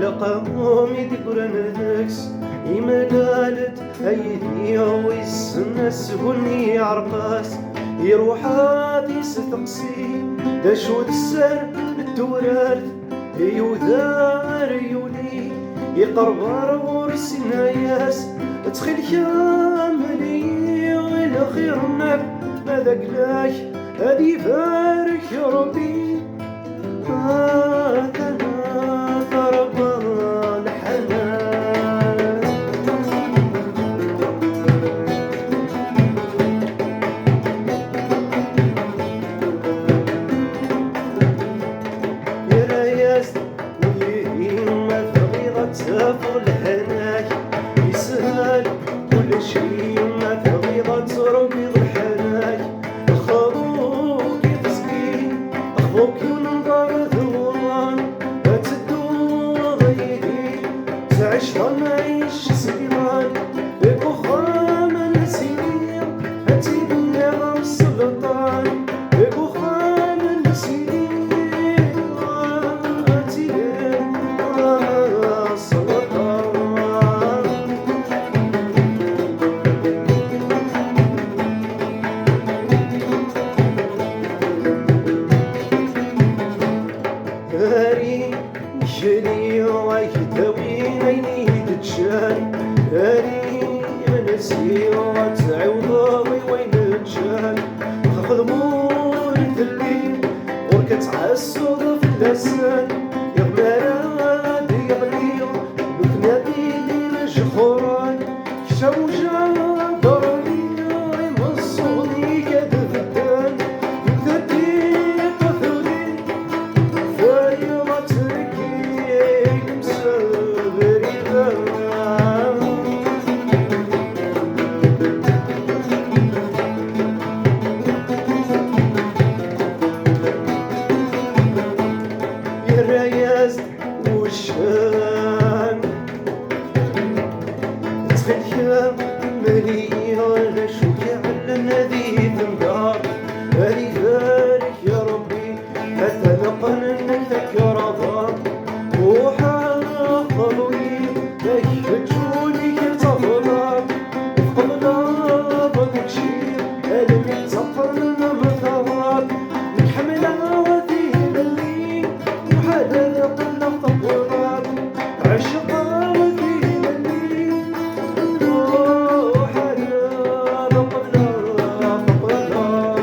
لقاهم يذكرن ذكس يملالت أيدي ويسنس بني عرقاس يروح هادي ستقسي دا شو السر التورات يودار يولي يقربر ورسناياس تخيل كاملي وإلى خيرناك ماذا قلاك هادي بارك يا ربي هذا ربا الحنان يا راياس ويما تغيضة تفر الهناك يسهل كل شي ما تغيضة ربي ضحناك خروك يتسقي أخوك ينظر ثوان تدور غيدي تعيش ضمعيش سكران بكو خامن سيدي هاتي بالنغم السلطان بكو خامن سيدي هاتي بالنغم السلطان هاري جري ويهتوي عيني تتشال هاري نسي وتعوضي وين تشال خذ مورة الليل وركت عالسوق في اللسان يا غمارات يا غليل بتنادي لي الجخوران كشوجة ضربي يمصوني كدفدان يكتدي قثولي فايرة تركيك مسافري يا راياس وشان تخيل مليون شوكي على النادي تنقار هذي بارك يا ربي حتى نقن انك يا رضا وحاضري يفتشوني كتفضل فقدنا ضدك شيء ألمي تفرنا مثواب نحملها وفيه اللي وحدا قلنا تطورات عشقا وفيه اللي وحدا قلنا تطورات